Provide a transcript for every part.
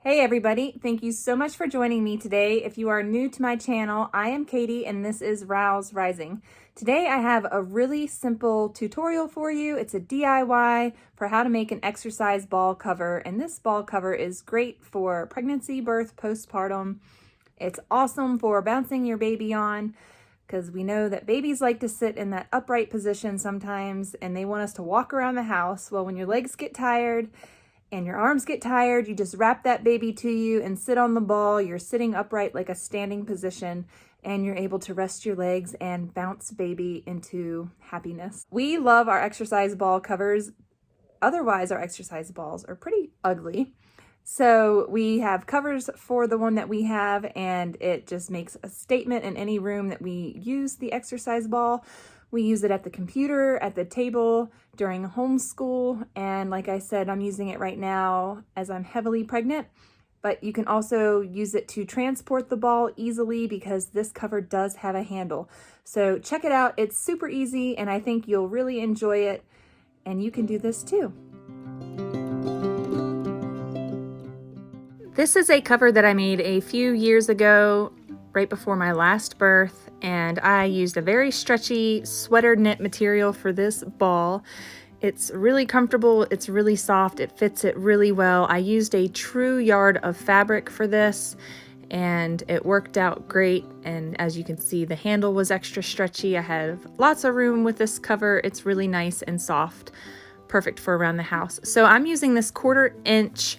Hey everybody, thank you so much for joining me today. If you are new to my channel, I am Katie and this is Rouse Rising. Today I have a really simple tutorial for you. It's a DIY for how to make an exercise ball cover, and this ball cover is great for pregnancy, birth, postpartum. It's awesome for bouncing your baby on because we know that babies like to sit in that upright position sometimes and they want us to walk around the house. Well, when your legs get tired and your arms get tired, you just wrap that baby to you and sit on the ball. You're sitting upright like a standing position and you're able to rest your legs and bounce baby into happiness. We love our exercise ball covers. Otherwise, our exercise balls are pretty ugly. So we have covers for the one that we have, and it just makes a statement in any room that we use the exercise ball. We use it at the computer, at the table, during homeschool, and like I said, I'm using it right now as I'm heavily pregnant, but you can also use it to transport the ball easily because this cover does have a handle. So check it out. It's super easy, and I think you'll really enjoy it, and you can do this too. This is a cover that I made a few years ago, right before my last birth, and I used a very stretchy sweater knit material for this ball. It's really comfortable, it's really soft, it fits it really well. I used a true yard of fabric for this, and it worked out great. And as you can see, the handle was extra stretchy. I have lots of room with this cover. It's really nice and soft, perfect for around the house. So I'm using this 1/4 inch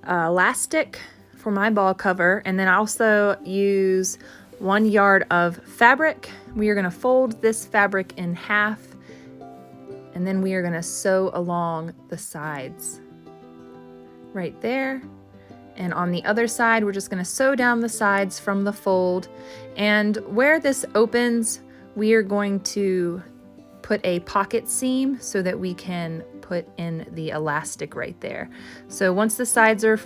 elastic for my ball cover, and then I also use 1 yard of fabric. We are going to fold this fabric in half, and then we are going to sew along the sides right there, and on the other side we're just going to sew down the sides from the fold. And where this opens, we are going to put a pocket seam so that we can put in the elastic right there. So once the sides are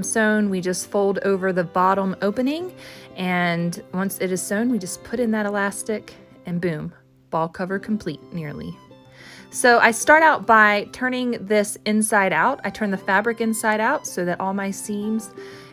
sewn, we just fold over the bottom opening, and once it is sewn, we just put in that elastic, and boom, ball cover complete nearly. So I start out by turning this inside out. I turn the fabric inside out so that all my seams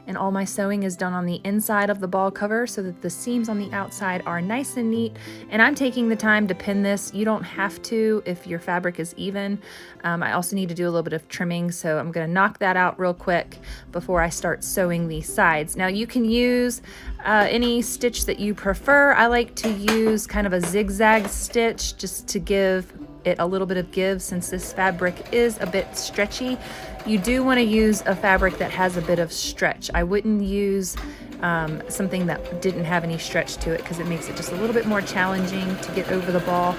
and all my sewing is done on the inside of the ball cover so that the seams on the outside are nice and neat. And I'm taking the time to pin this. You don't have to if your fabric is even. I also need to do a little bit of trimming, so I'm gonna knock that out real quick before I start sewing these sides. Now you can use any stitch that you prefer. I like to use kind of a zigzag stitch just to give it a little bit of give since this fabric is a bit stretchy. You do want to use a fabric that has a bit of stretch. I wouldn't use something that didn't have any stretch to it because it makes it just a little bit more challenging to get over the ball.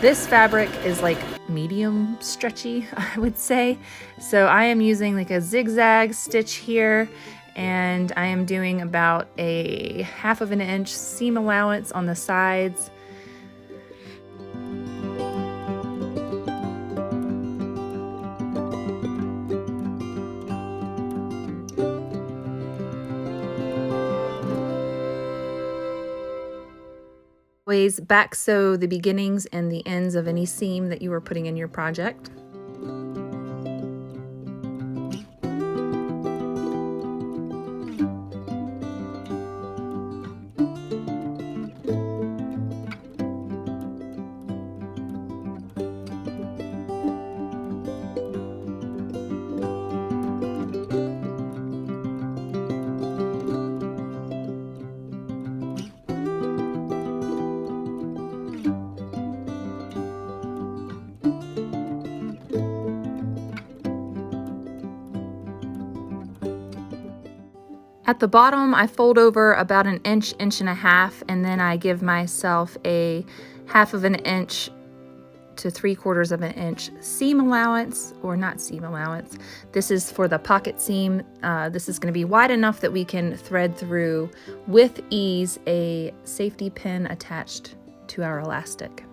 This fabric is like medium stretchy, I would say. So I am using like a zigzag stitch here, and I am doing about a 1/2 inch seam allowance on the sides. Always back sew the beginnings and the ends of any seam that you are putting in your project. At the bottom, I fold over about 1 inch, 1.5 inches, and then I give myself a 1/2 inch to 3/4 inch seam allowance, or not seam allowance. This is for the pocket seam. This is going to be wide enough that we can thread through with ease a safety pin attached to our elastic.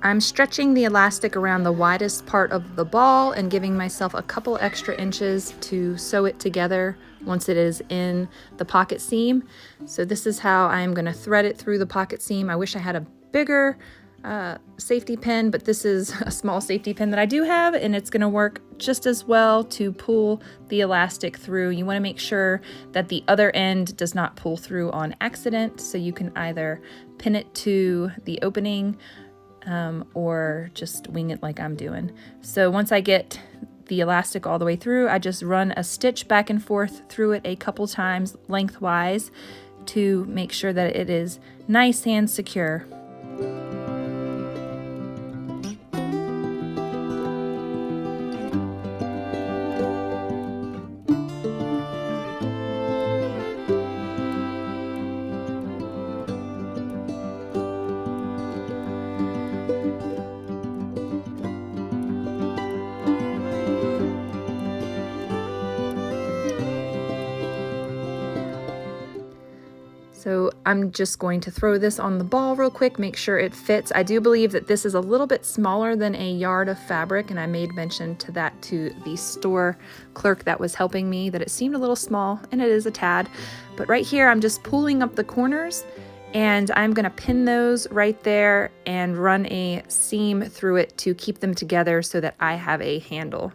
I'm stretching the elastic around the widest part of the ball and giving myself a couple extra inches to sew it together once it is in the pocket seam. So this is how I'm going to thread it through the pocket seam. I wish I had a bigger safety pin, but this is a small safety pin that I do have, and it's going to work just as well to pull the elastic through. You want to make sure that the other end does not pull through on accident, so you can either pin it to the opening or just wing it like I'm doing. So once I get the elastic all the way through, I just run a stitch back and forth through it a couple times lengthwise to make sure that it is nice and secure. So I'm just going to throw this on the ball real quick, make sure it fits. I do believe that this is a little bit smaller than a yard of fabric, and I made mention to that to the store clerk that was helping me, that it seemed a little small, and it is a tad. But right here, I'm just pulling up the corners, and I'm gonna pin those right there and run a seam through it to keep them together so that I have a handle.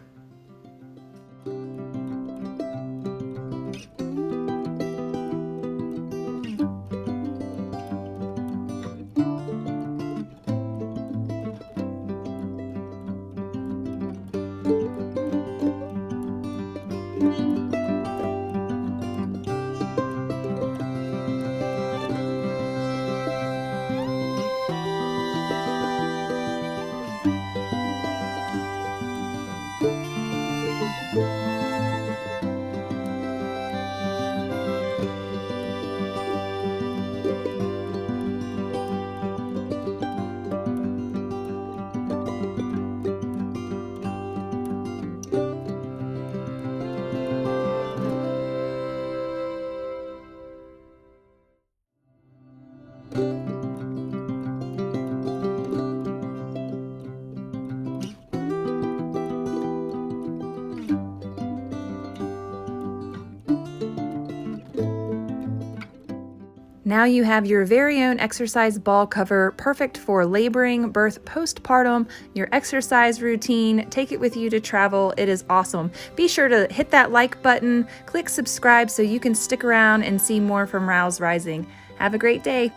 Now you have your very own exercise ball cover, perfect for laboring, birth, postpartum, your exercise routine. Take it with you to travel. It is awesome. Be sure to hit that like button, click subscribe so you can stick around and see more from Rouse Rising. Have a great day.